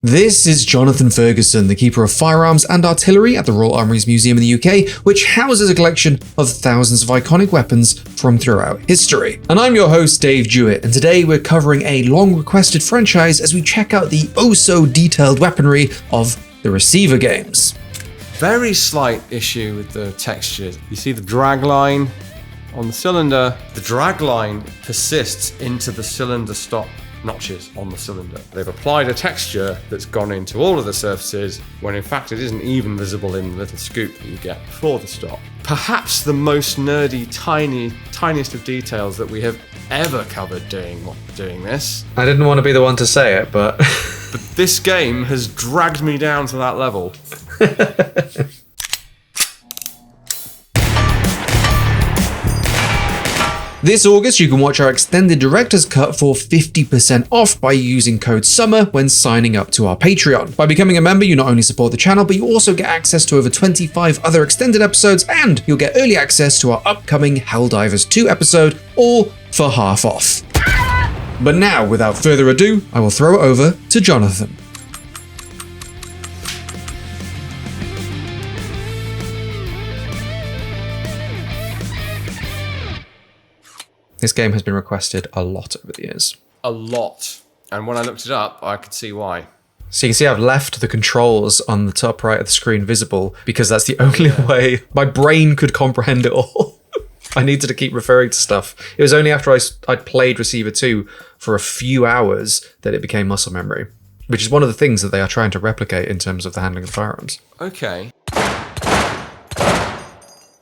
This is Jonathan Ferguson, the Keeper of Firearms and Artillery at the Royal Armouries Museum in the UK, which houses a collection of thousands of iconic weapons from throughout history. And I'm your host, Dave Jewett, and today we're covering a long-requested franchise as we check out the oh-so-detailed weaponry of the Receiver games. Very slight issue with the textures. You see the drag line on the cylinder. The drag line persists into the cylinder stop notches on the cylinder. They've applied a texture that's gone into all of the surfaces when in fact it isn't even visible in the little scoop that you get before the stop. Perhaps the most nerdy, tiniest of details that we have ever covered doing this. I didn't want to be the one to say it, but But this game has dragged me down to that level. This August, you can watch our extended director's cut for 50% off by using code SUMMER when signing up to our Patreon. By becoming a member, you not only support the channel, but you also get access to over 25 other extended episodes, and you'll get early access to our upcoming Helldivers 2 episode, all for half off. But now, without further ado, I will throw it over to Jonathan. This game has been requested a lot over the years. A lot. And when I looked it up, I could see why. So you can see I've left the controls on the top right of the screen visible because that's the only way my brain could comprehend it all. I needed to keep referring to stuff. It was only after I'd played Receiver 2 for a few hours that it became muscle memory, which is one of the things that they are trying to replicate in terms of the handling of firearms. Okay.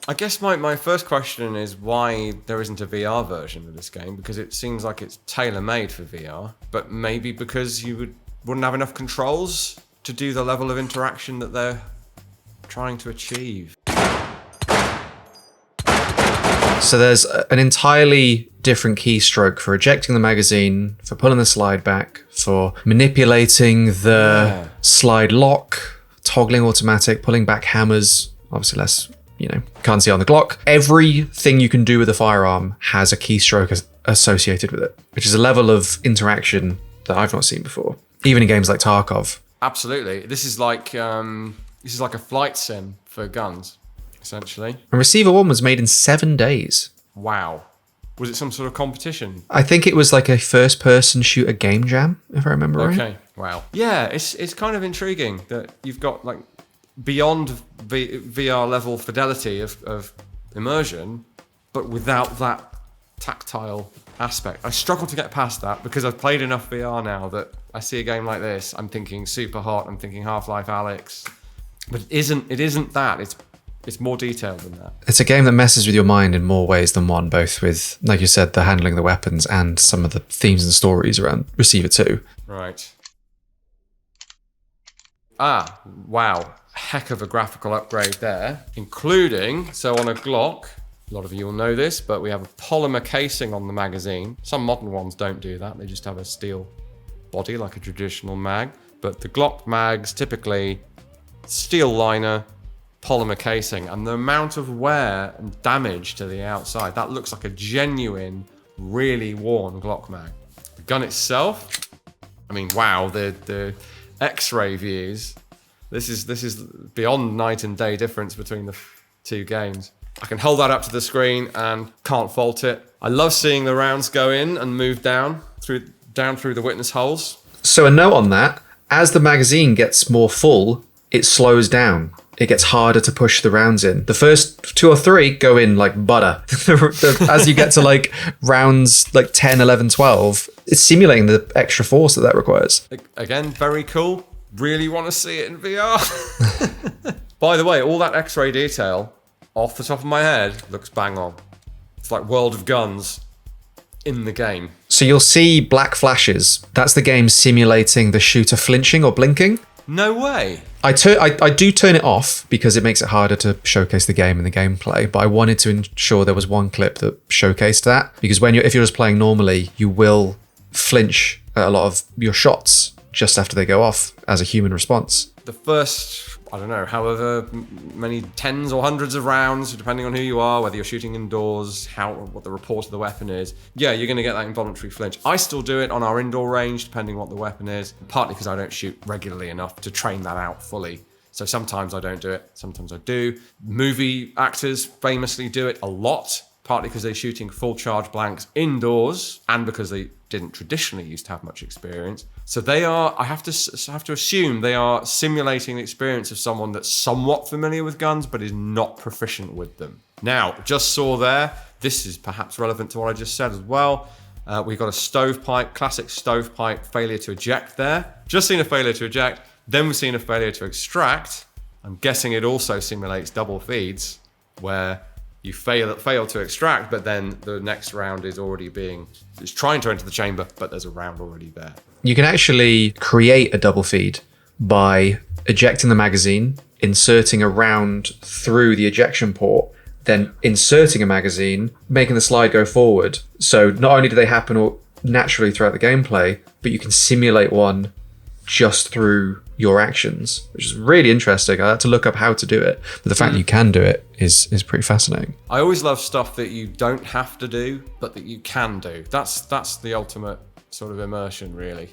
I guess my first question is why there isn't a VR version of this game, because it seems like it's tailor-made for VR, but maybe because you wouldn't have enough controls to do the level of interaction that they're trying to achieve. So there's an entirely different keystroke for ejecting the magazine, for pulling the slide back, for manipulating the slide lock, toggling automatic, pulling back hammers, obviously less, can't see on the Glock. Everything you can do with a firearm has a keystroke associated with it, which is a level of interaction that I've not seen before, even in games like Tarkov. Absolutely. This is like a flight sim for guns, essentially. And Receiver 1 was made in 7 days. Wow. Was it some sort of competition? I think it was like a first-person shooter game jam, if I remember right. Okay, wow. Yeah, it's kind of intriguing that you've got like beyond VR level fidelity of immersion, but without that tactile aspect. I struggle to get past that because I've played enough VR now that I see a game like this, I'm thinking Super Hot, I'm thinking Half-Life Alyx, but it isn't that. It's more detailed than that. It's a game that messes with your mind in more ways than one, both with, like you said, the handling of the weapons and some of the themes and stories around Receiver 2. Right. Ah, wow. Heck of a graphical upgrade there, including, so on a Glock, a lot of you will know this, but we have a polymer casing on the magazine. Some modern ones don't do that. They just have a steel body like a traditional mag. But the Glock mags, typically steel liner, polymer casing, and the amount of wear and damage to the outside, that looks like a genuine, really worn Glock mag. The gun itself, I mean, wow, the X-ray views. This is beyond night and day difference between the two games. I can hold that up to the screen and can't fault it. I love seeing the rounds go in and move down through the witness holes. So a note on that, as the magazine gets more full, it slows down. It gets harder to push the rounds in. The first 2 or 3 go in like butter. As you get to like rounds like 10, 11, 12, it's simulating the extra force that requires. Again, very cool. Really want to see it in VR. By the way, all that X-ray detail, off the top of my head, looks bang on. It's like World of Guns in the game. So you'll see black flashes. That's the game simulating the shooter flinching or blinking. No way. I do turn it off because it makes it harder to showcase the game and the gameplay, but I wanted to ensure there was one clip that showcased that, because if you're just playing normally, you will flinch at a lot of your shots just after they go off as a human response. The first I don't know, however many tens or hundreds of rounds, depending on who you are, whether you're shooting indoors, what the report of the weapon is, yeah, you're going to get that involuntary flinch. I still do it on our indoor range, depending what the weapon is, partly because I don't shoot regularly enough to train that out fully. So sometimes I don't do it, sometimes I do. Movie actors famously do it a lot, partly because they're shooting full charge blanks indoors and because they didn't traditionally used to have much experience. So they are, I have to assume they are simulating the experience of someone that's somewhat familiar with guns but is not proficient with them. Now, just saw there, this is perhaps relevant to what I just said as well. We've got a stovepipe, classic stovepipe failure to eject there. Just seen a failure to eject, then we've seen a failure to extract. I'm guessing it also simulates double feeds where you fail to extract, but then the next round is trying to enter the chamber, but there's a round already there. You can actually create a double feed by ejecting the magazine, inserting a round through the ejection port, then inserting a magazine, making the slide go forward. So not only do they happen naturally throughout the gameplay, but you can simulate one just through your actions, which is really interesting. I had to look up how to do it, but the fact that you can do it is pretty fascinating. I always love stuff that you don't have to do, but that you can do. That's the ultimate sort of immersion, really.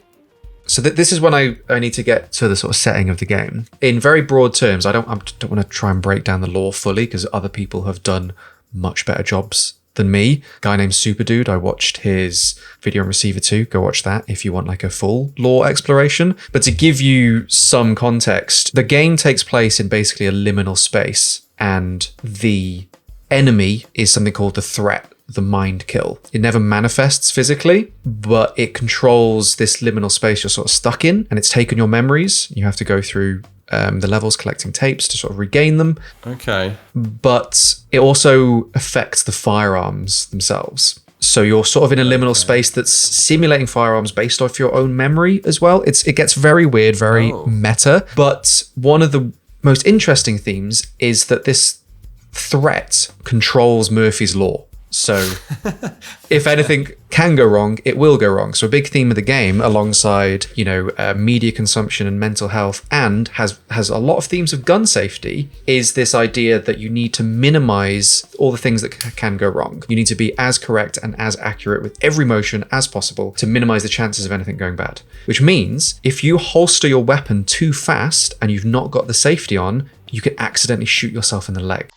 So this is when I need to get to the sort of setting of the game. In very broad terms, I don't want to try and break down the lore fully because other people have done much better jobs than me. A guy named Super Dude, I watched his video on Receiver 2. Go watch that if you want like a full lore exploration. But to give you some context, the game takes place in basically a liminal space, and the enemy is something called the threat, the mind kill. It never manifests physically, but it controls this liminal space you're sort of stuck in, and it's taken your memories. You have to go through the levels collecting tapes to sort of regain them. Okay. But it also affects the firearms themselves. So you're sort of in a liminal space that's simulating firearms based off your own memory as well. It gets very weird, very meta. But one of the most interesting themes is that this threat controls Murphy's Law. So if anything can go wrong, it will go wrong. So a big theme of the game, alongside, media consumption and mental health, and has a lot of themes of gun safety, is this idea that you need to minimize all the things that can go wrong. You need to be as correct and as accurate with every motion as possible to minimize the chances of anything going bad. Which means if you holster your weapon too fast and you've not got the safety on, you can accidentally shoot yourself in the leg.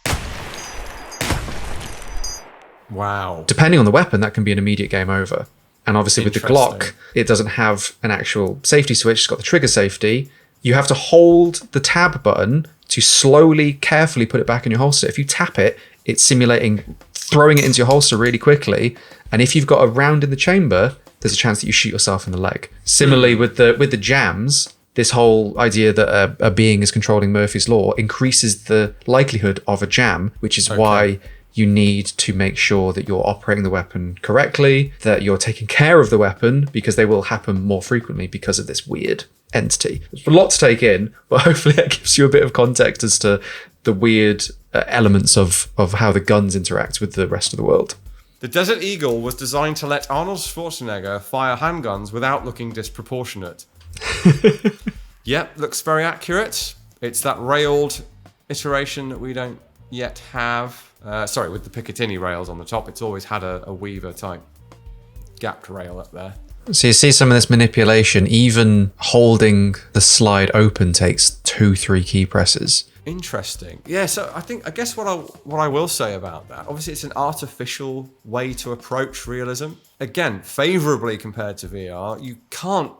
Wow. Depending on the weapon, that can be an immediate game over. And obviously with the Glock, it doesn't have an actual safety switch. It's got the trigger safety. You have to hold the tab button to slowly, carefully put it back in your holster. If you tap it, it's simulating throwing it into your holster really quickly. And if you've got a round in the chamber, there's a chance that you shoot yourself in the leg. Similarly with the jams, this whole idea that a being is controlling Murphy's Law increases the likelihood of a jam, which is why you need to make sure that you're operating the weapon correctly, that you're taking care of the weapon, because they will happen more frequently because of this weird entity. There's a lot to take in, but hopefully that gives you a bit of context as to the weird elements of how the guns interact with the rest of the world. The Desert Eagle was designed to let Arnold Schwarzenegger fire handguns without looking disproportionate. Yep, looks very accurate. It's that railed iteration that we don't yet have. With the Picatinny rails on the top. It's always had a Weaver type gapped rail up there. So you see some of this manipulation. Even holding the slide open takes 2-3 key presses. Interesting. Yeah, so I guess what I will say about that, obviously it's an artificial way to approach realism. Again, favorably compared to VR, you can't,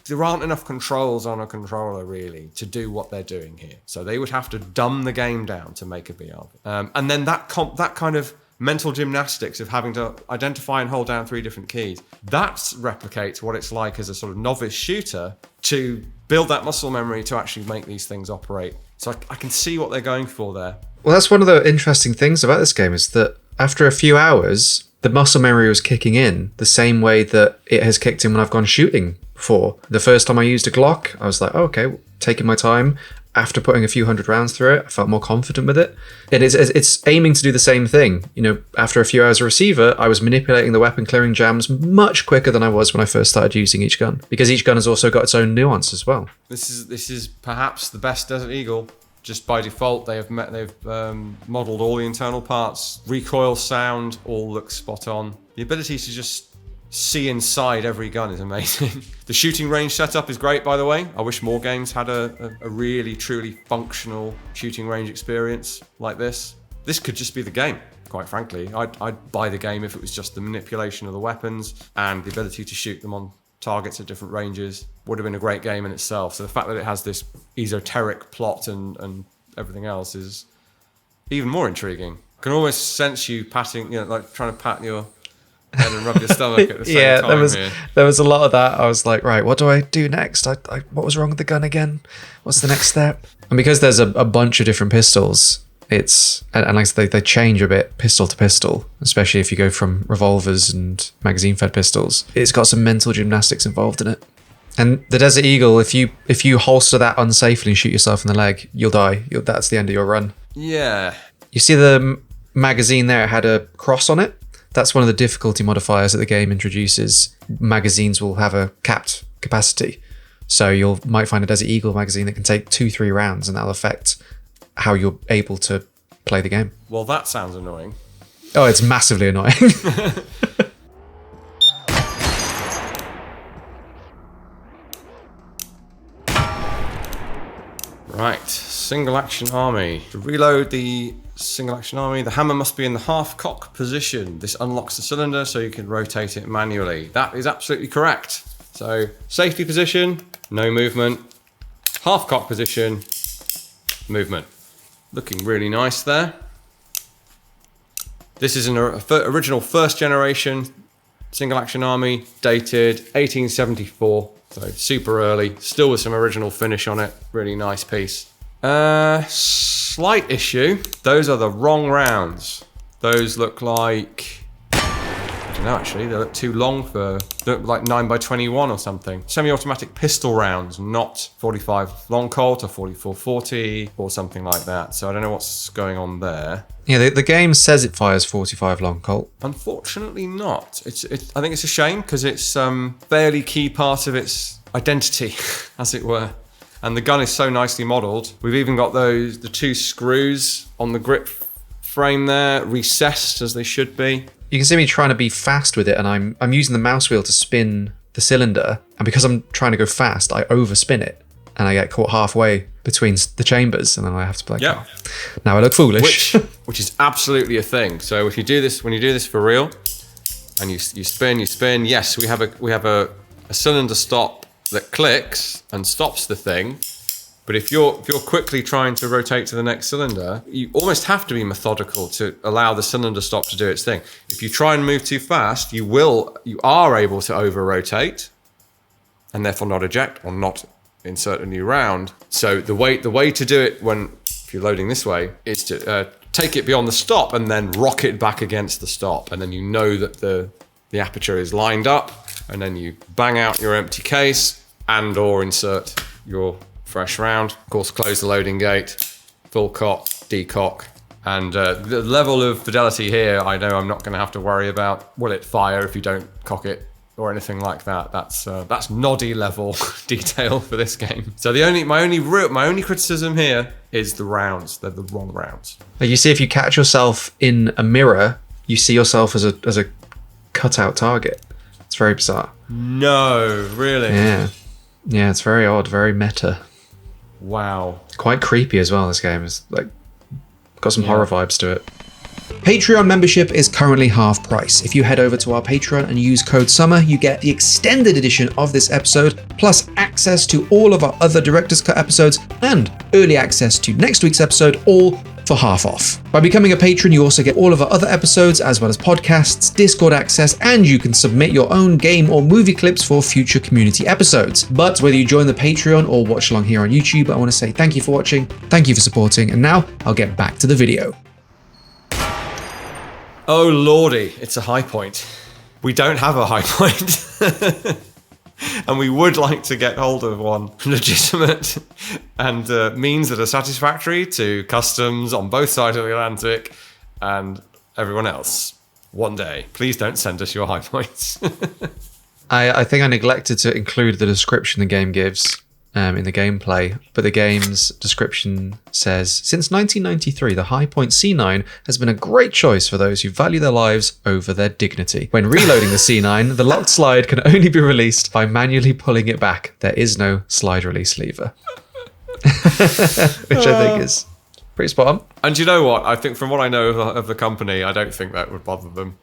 there aren't enough controls on a controller really to do what they're doing here. So they would have to dumb the game down to make a VR. And then that kind of mental gymnastics of having to identify and hold down 3 different keys, that replicates what it's like as a sort of novice shooter to build that muscle memory to actually make these things operate. So I can see what they're going for there. Well, that's one of the interesting things about this game, is that after a few hours, the muscle memory was kicking in the same way that it has kicked in when I've gone shooting before. The first time I used a Glock, I was like, okay, taking my time. after putting a few hundred rounds through it, I felt more confident with it. It's aiming to do the same thing. You know, after a few hours of receiver, I was manipulating the weapon clearing jams much quicker than I was when I first started using each gun, because each gun has also got its own nuance as well. This is perhaps the best Desert Eagle. Just by default, they've modelled all the internal parts, recoil, sound, all looks spot on. The ability to just see inside every gun is amazing. The shooting range setup is great, by the way. I wish more games had a really, truly functional shooting range experience like this. This could just be the game, quite frankly. I'd buy the game if it was just the manipulation of the weapons and the ability to shoot them on targets at different ranges. Would have been a great game in itself. So the fact that it has this esoteric plot and everything else is even more intriguing. I can almost sense you patting, like trying to pat your head and rub your stomach at the same time. There was a lot of that. I was like, right, what do I do next? What was wrong with the gun again? What's the next step? And because there's a bunch of different pistols, and like I said, they change a bit pistol to pistol, especially if you go from revolvers and magazine fed pistols. It's got some mental gymnastics involved in it. And the Desert Eagle, if you holster that unsafely and shoot yourself in the leg, you'll die. That's the end of your run. Yeah. You see the magazine there, it had a cross on it. That's one of the difficulty modifiers that the game introduces. Magazines will have a capped capacity. So you might find a Desert Eagle magazine that can take 2-3 rounds, and that'll affect how you're able to play the game. Well, that sounds annoying. Oh, it's massively annoying. Right, Single Action Army. To reload the Single Action Army, the hammer must be in the half cock position. This unlocks the cylinder so you can rotate it manually. That is absolutely correct. So, safety position, no movement. Half cock position, movement. Looking really nice there. This is an original first generation Single Action Army, dated 1874. So super early, still with some original finish on it. Really nice piece. Slight issue. Those are the wrong rounds. Those look like, I don't know actually, they look too long they look like 9x21 or something. Semi-automatic pistol rounds, not 45 long Colt or 44-40 or something like that. So I don't know what's going on there. Yeah, the game says it fires 45 long Colt. Unfortunately not. I think it's a shame because it's fairly key part of its identity, as it were. And the gun is so nicely modelled. We've even got the 2 screws on the grip frame there, recessed as they should be. You can see me trying to be fast with it, and I'm using the mouse wheel to spin the cylinder. And because I'm trying to go fast, I overspin it. And I get caught halfway between the chambers, and then I have to play. Yeah. Now I look foolish. Which is absolutely a thing. So if you do this, when you do this for real, and you spin, yes, we have a cylinder stop that clicks and stops the thing. But if you're quickly trying to rotate to the next cylinder, you almost have to be methodical to allow the cylinder stop to do its thing. If you try and move too fast, you are able to over rotate, and therefore not eject or not insert a new round. So the way to do it if you're loading this way is to take it beyond the stop and then rock it back against the stop, and then you know that the aperture is lined up, and then you bang out your empty case and or insert your fresh round. Of course, close the loading gate, full cock, decock, and the level of fidelity here, I know I'm not going to have to worry about will it fire if you don't cock it or anything like that. That's noddy level detail for this game. So my only criticism here is the rounds. They're the wrong rounds. You see, if you catch yourself in a mirror, you see yourself as a cutout target. It's very bizarre. No, really? Yeah, it's very odd, very meta. Wow. Quite creepy as well, this game. It's like got some horror vibes to it. Patreon membership is currently half price. If you head over to our Patreon and use code SUMMER, you get the extended edition of this episode, plus access to all of our other Director's Cut episodes and early access to next week's episode, all for half off. By becoming a patron, you also get all of our other episodes, as well as podcasts, Discord access, and you can submit your own game or movie clips for future community episodes. But whether you join the Patreon or watch along here on YouTube, I want to say thank you for watching, thank you for supporting, and now I'll get back to the video. Oh lordy, it's a high point. We don't have a high point. And we would like to get hold of one legitimate and means that are satisfactory to customs on both sides of the Atlantic and everyone else. One day. Please don't send us your high points. I think I neglected to include the description the game gives in the gameplay, but the game's description says, since 1993, the High Point C9 has been a great choice for those who value their lives over their dignity. When reloading the C9, the locked slide can only be released by manually pulling it back. There is no slide release lever. Which I think is pretty spot on. And you know what? I think from what I know of the company, I don't think that would bother them.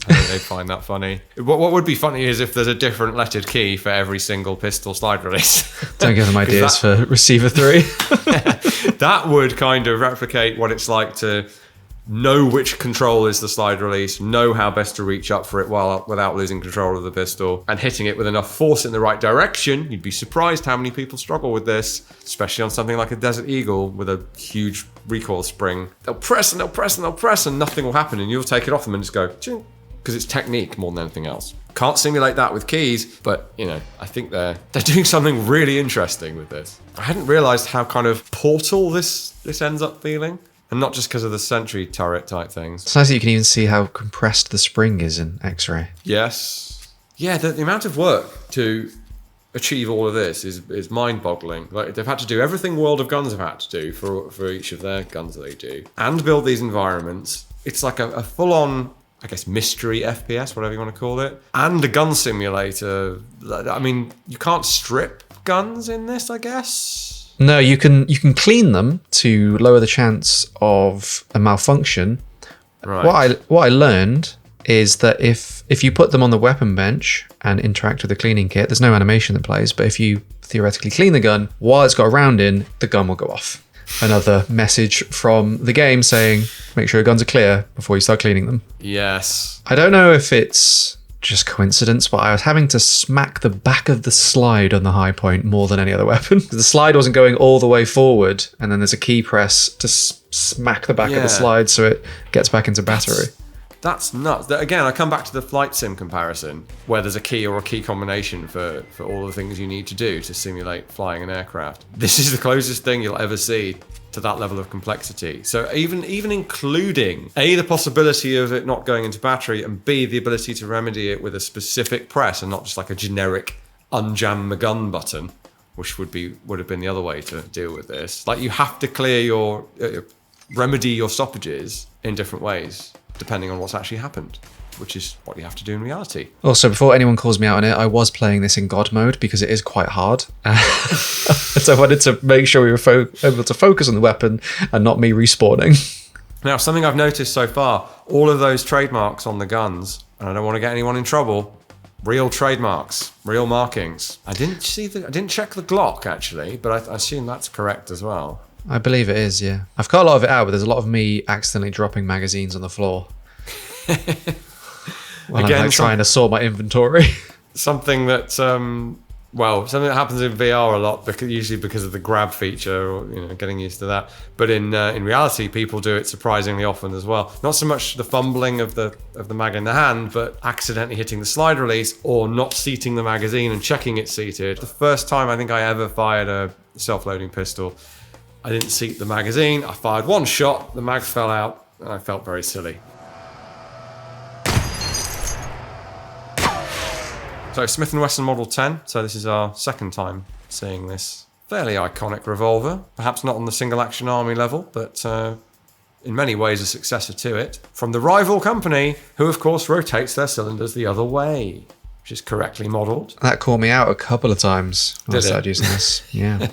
I think they'd find that funny. What would be funny is if there's a different lettered key for every single pistol slide release. Don't give them ideas for Receiver 3. That would kind of replicate what it's like to know which control is the slide release, know how best to reach up for it without losing control of the pistol, and hitting it with enough force in the right direction. You'd be surprised how many people struggle with this, especially on something like a Desert Eagle with a huge recoil spring. They'll press and they'll press and they'll press and nothing will happen, and you'll take it off them and just go, ching, because it's technique more than anything else. Can't simulate that with keys, but I think they're doing something really interesting with this. I hadn't realized how kind of Portal this ends up feeling. And not just because of the sentry turret type things. It's nice that you can even see how compressed the spring is in X-ray. Yes. Yeah, the amount of work to achieve all of this is mind-boggling. Like, they've had to do everything World of Guns have had to do for each of their guns that they do. And build these environments. It's like a full-on, I guess, mystery FPS, whatever you want to call it. And a gun simulator. I mean, you can't strip guns in this, I guess. No, you can clean them to lower the chance of a malfunction. Right. What I learned is that if you put them on the weapon bench and interact with the cleaning kit, there's no animation that plays, but if you theoretically clean the gun, while it's got a round in, the gun will go off. Another message from the game saying, make sure your guns are clear before you start cleaning them. Yes. I don't know if it's just coincidence, but I was having to smack the back of the slide on the High Point more than any other weapon. The slide wasn't going all the way forward, and then there's a key press to smack the back of the slide so it gets back into battery. That's nuts. Again, I come back to the flight sim comparison, where there's a key or a key combination for all the things you need to do to simulate flying an aircraft. This is the closest thing you'll ever see to that level of complexity. So even including A, the possibility of it not going into battery, and B, the ability to remedy it with a specific press and not just like a generic unjam the gun button, which would have been the other way to deal with this. Like, you have to clear your remedy your stoppages in different ways depending on what's actually happened, which is what you have to do in reality. Also, before anyone calls me out on it, I was playing this in God mode because it is quite hard. So I wanted to make sure we were able to focus on the weapon and not me respawning. Now, something I've noticed so far, all of those trademarks on the guns, and I don't want to get anyone in trouble, real trademarks, real markings. I didn't check the Glock, actually, but I assume that's correct as well. I believe it is, yeah. I've cut a lot of it out, but there's a lot of me accidentally dropping magazines on the floor. Well, again, I'm like trying to sort my inventory. Something that, something that happens in VR a lot, usually because of the grab feature, or getting used to that. But in reality, people do it surprisingly often as well. Not so much the fumbling of the mag in the hand, but accidentally hitting the slide release or not seating the magazine and checking it's seated. The first time I think I ever fired a self-loading pistol, I didn't seat the magazine. I fired one shot, the mag fell out, and I felt very silly. So Smith & Wesson Model 10. So this is our second time seeing this fairly iconic revolver. Perhaps not on the Single Action Army level, but in many ways a successor to it. From the rival company, who of course rotates their cylinders the other way, which is correctly modelled. That caught me out a couple of times when I started using this. Yeah.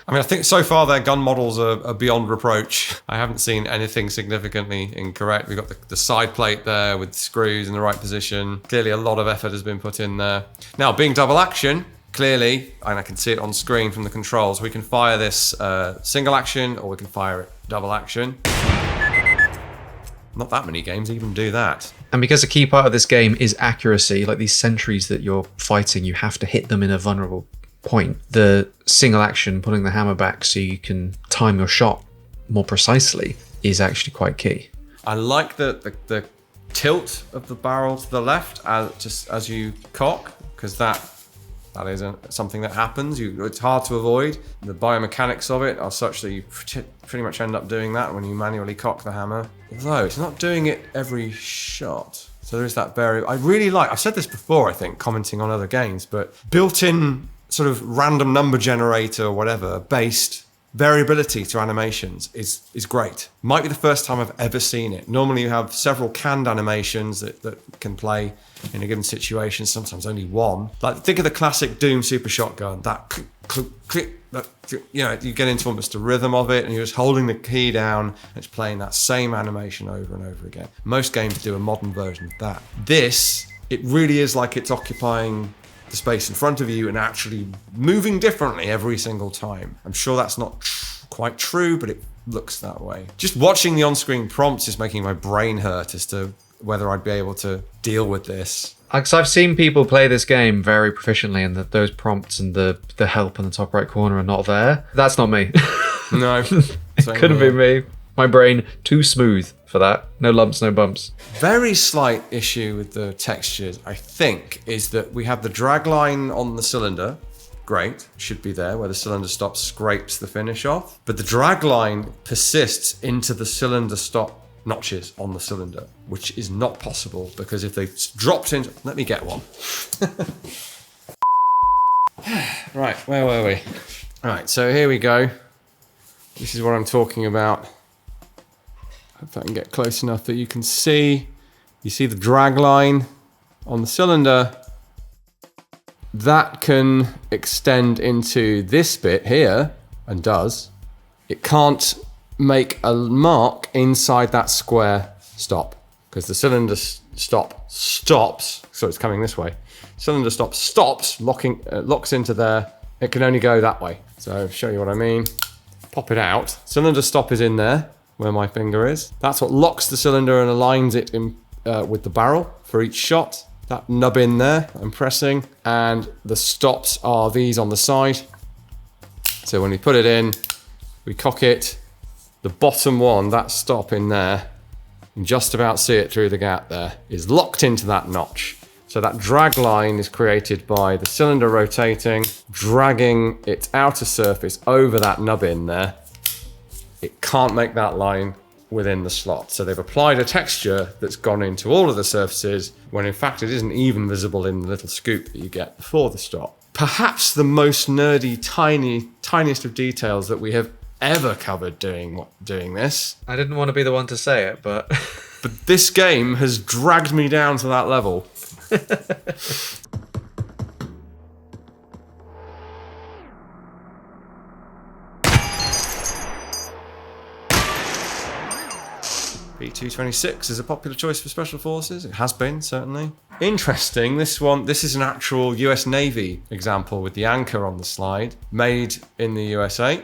I mean, I think so far their gun models are beyond reproach. I haven't seen anything significantly incorrect. We've got the side plate there with screws in the right position. Clearly a lot of effort has been put in there. Now, being double action, clearly, and I can see it on screen from the controls, we can fire this single action or we can fire it double action. Not that many games even do that. And because a key part of this game is accuracy, like these sentries that you're fighting, you have to hit them in a vulnerable point. The single action, pulling the hammer back so you can time your shot more precisely, is actually quite key. I like the tilt of the barrel to the left just as you cock, because that That is something that happens. It's hard to avoid. The biomechanics of it are such that you pretty much end up doing that when you manually cock the hammer. Although it's not doing it every shot. So there is that variable. I've said this before, I think, commenting on other games, but built-in sort of random number generator or whatever based variability to animations is great. Might be the first time I've ever seen it. Normally you have several canned animations that can play in a given situation, sometimes only one. Like think of the classic Doom Super Shotgun, that click, click, that, you know, you get into almost a rhythm of it and you're just holding the key down and it's playing that same animation over and over again. Most games do a modern version of that. This, it really is like it's occupying the space in front of you and actually moving differently every single time. I'm sure that's not quite true, but it looks that way. Just watching the on-screen prompts is making my brain hurt as to whether I'd be able to deal with this. Because I've seen people play this game very proficiently and that those prompts and the help in the top right corner are not there. That's not me. No. It couldn't be me. My brain, too smooth for that. No lumps, no bumps. Very slight issue with the textures, I think, is that we have the drag line on the cylinder. Great, should be there where the cylinder stop scrapes the finish off. But the drag line persists into the cylinder stop notches on the cylinder, which is not possible because if they dropped in... Let me get one. Right, where were we? Right, so here we go. This is what I'm talking about. If I can get close enough that you can see. You see the drag line on the cylinder. That can extend into this bit here, and does. It can't make a mark inside that square stop, because the cylinder stop stops, so it's coming this way. Cylinder stop stops, locks into there. It can only go that way. So I'll show you what I mean. Pop it out. Cylinder stop is in there, where my finger is. That's what locks the cylinder and aligns it in, with the barrel for each shot. That nub in there, I'm pressing, and the stops are these on the side. So when we put it in, we cock it, the bottom one, that stop in there, you can just about see it through the gap there, is locked into that notch. So that drag line is created by the cylinder rotating, dragging its outer surface over that nub in there. It can't make that line within the slot. So they've applied a texture that's gone into all of the surfaces when in fact it isn't even visible in the little scoop that you get before the stop. Perhaps the most nerdy, tiniest of details that we have ever covered doing this. I didn't want to be the one to say it, but... But this game has dragged me down to that level. P226 is a popular choice for special forces. It has been, certainly. Interesting, this is an actual US Navy example with the anchor on the slide, made in the USA,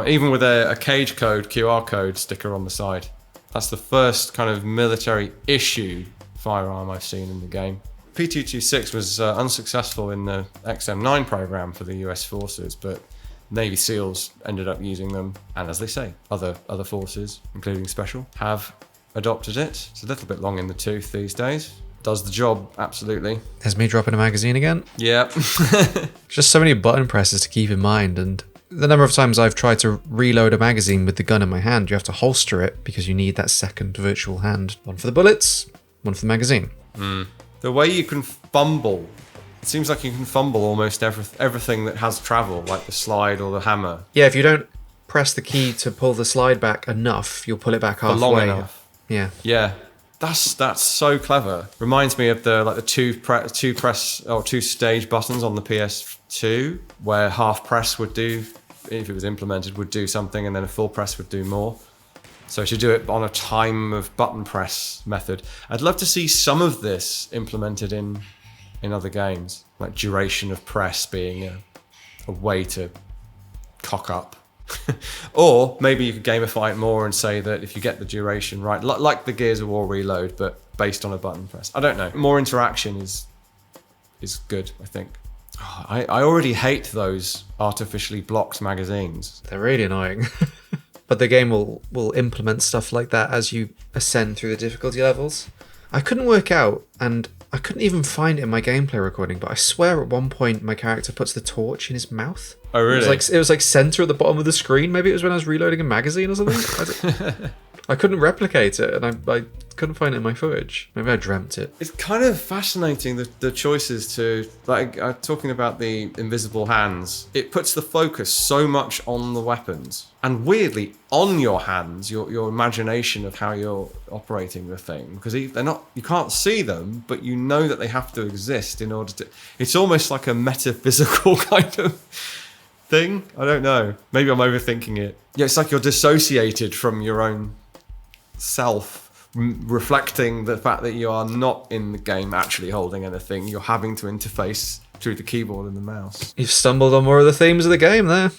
even with a cage code, QR code sticker on the side. That's the first kind of military issue firearm I've seen in the game. P226 was unsuccessful in the XM9 program for the US forces, but Navy SEALs ended up using them, and as they say, other forces, including special, have adopted it. It's a little bit long in the tooth these days. Does the job, absolutely. There's me dropping a magazine again. Yeah. Just so many button presses to keep in mind, and the number of times I've tried to reload a magazine with the gun in my hand, you have to holster it because you need that second virtual hand. One for the bullets, one for the magazine. The way you can fumble, it seems like you can fumble almost everything that has travel, like the slide or the hammer. Yeah, if you don't press the key to pull the slide back enough, you'll pull it back halfway. Long enough. Yeah. Yeah. That's so clever. Reminds me of the two stage buttons on the PS2, where half press would do, if it was implemented, would do something, and then a full press would do more. So it should do it on a time of button press method. I'd love to see some of this implemented in other games, like duration of press being a way to cock up. Or maybe you could gamify it more and say that if you get the duration right, like the Gears of War Reload, but based on a button press. I don't know. More interaction is good, I think. I already hate those artificially blocked magazines. They're really annoying. But the game will implement stuff like that as you ascend through the difficulty levels. I couldn't work out, and I couldn't even find it in my gameplay recording, but I swear at one point my character puts the torch in his mouth. Oh, really? It was like center at the bottom of the screen. Maybe it was when I was reloading a magazine or something. I couldn't replicate it, and I couldn't find it in my footage. Maybe I dreamt it. It's kind of fascinating, the choices to, like, talking about the invisible hands. It puts the focus so much on the weapons, and weirdly, on your hands, your imagination of how you're operating the thing. Because they're not, you can't see them, but you know that they have to exist in order to... It's almost like a metaphysical kind of thing. I don't know. Maybe I'm overthinking it. Yeah, it's like you're dissociated from your own self, reflecting the fact that you are not in the game actually holding anything. You're having to interface through the keyboard and the mouse. You've stumbled on more of the themes of the game there.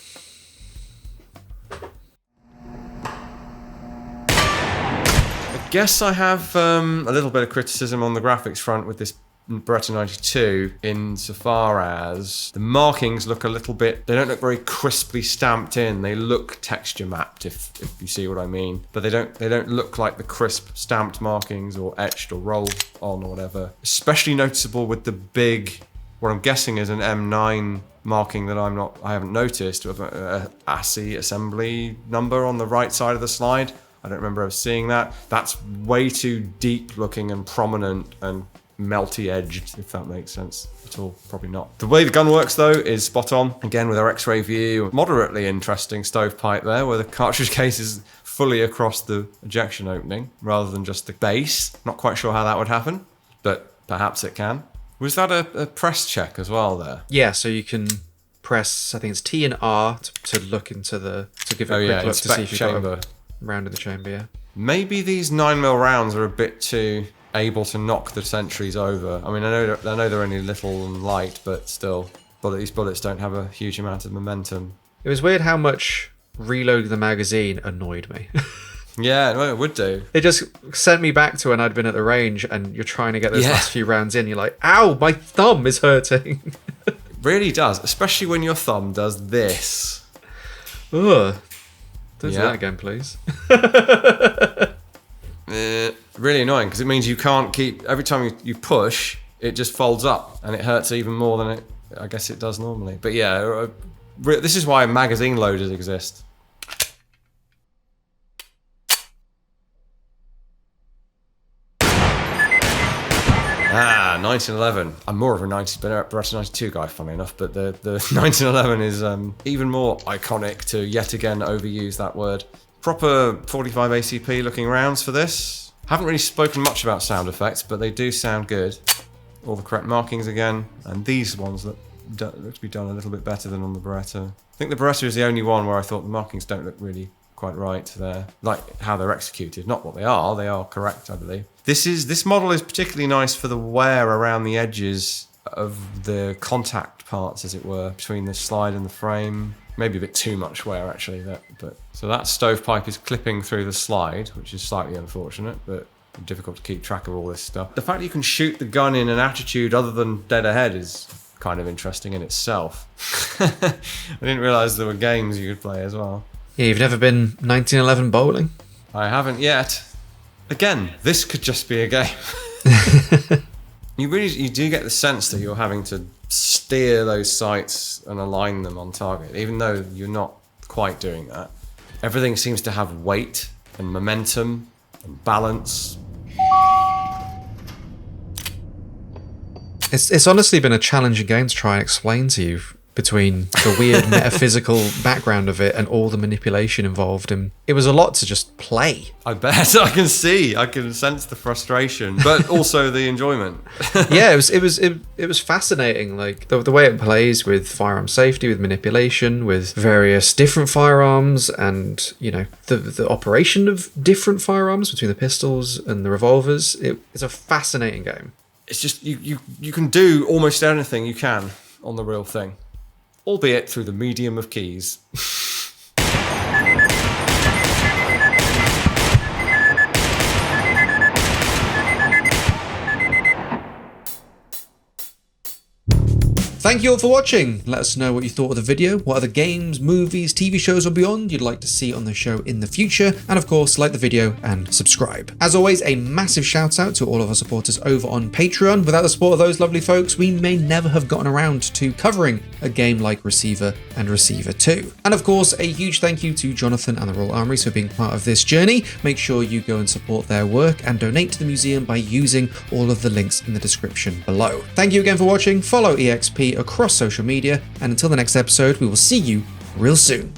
I guess I have a little bit of criticism on the graphics front with this Beretta 92 insofar as the markings look a little bit, they don't look very crisply stamped in. They look texture mapped, if you see what I mean, but they don't look like the crisp stamped markings or etched or rolled on or whatever. Especially noticeable with the big, what I'm guessing is an M9 marking that I haven't noticed, with a ASCII assembly number on the right side of the slide. I don't remember ever seeing that. That's way too deep looking and prominent and melty edged, if that makes sense at all. Probably not. The way the gun works though is spot on. Again with our X-ray view, moderately interesting stovepipe there where the cartridge case is fully across the ejection opening rather than just the base. Not quite sure how that would happen, but perhaps it can. Was that a press check as well there? Yeah, so you can press, I think it's T and R to look into to give it a quick look to see if you've got a round in the chamber, yeah. Maybe these 9mm rounds are a bit too able to knock the sentries over. I mean, I know they're only little and light, but still, these bullets don't have a huge amount of momentum. It was weird how much reloading the magazine annoyed me. Yeah, well, it would do. It just sent me back to when I'd been at the range and you're trying to get those last few rounds in. You're like, ow, my thumb is hurting. It really does, especially when your thumb does this. Ugh. Don't do that again, please. Really annoying because it means you can't keep, every time you push, it just folds up and it hurts even more than I guess it does normally. But yeah, this is why magazine loaders exist. 1911. I'm more of a Beretta 92 guy, funny enough, but the 1911 is even more iconic, to yet again overuse that word. Proper 45 ACP looking rounds for this. Haven't really spoken much about sound effects, but they do sound good. All the correct markings again, and these ones look to be done a little bit better than on the Beretta. I think the Beretta is the only one where I thought the markings don't look really quite right there, like how they're executed, not what they are correct, I believe. This model is particularly nice for the wear around the edges of the contact parts, as it were, between the slide and the frame. Maybe a bit too much wear actually, so that stovepipe is clipping through the slide, which is slightly unfortunate, but difficult to keep track of all this stuff. The fact that you can shoot the gun in an attitude other than dead ahead is kind of interesting in itself. I didn't realise there were games you could play as well. Yeah, you've never been 1911 bowling? I haven't yet. Again, this could just be a game. You do get the sense that you're having to steer those sights and align them on target, even though you're not quite doing that. Everything seems to have weight and momentum and balance. It's honestly been a challenging game to try and explain to you, between the weird metaphysical background of it and all the manipulation involved, and it was a lot to just play. I bet. I can sense the frustration, but also the enjoyment. Yeah, it was fascinating, like the way it plays with firearm safety, with manipulation, with various different firearms, and the operation of different firearms between the pistols and the revolvers. It's a fascinating game. It's just you can do almost anything you can on the real thing, albeit through the medium of keys. Thank you all for watching. Let us know what you thought of the video, what other games, movies, TV shows or beyond you'd like to see on the show in the future, and of course, like the video and subscribe. As always, a massive shout out to all of our supporters over on Patreon. Without the support of those lovely folks, we may never have gotten around to covering a game like Receiver and Receiver 2. And of course, a huge thank you to Jonathan and the Royal Armouries for being part of this journey. Make sure you go and support their work and donate to the museum by using all of the links in the description below. Thank you again for watching. Follow EXP across social media, and until the next episode, we will see you real soon.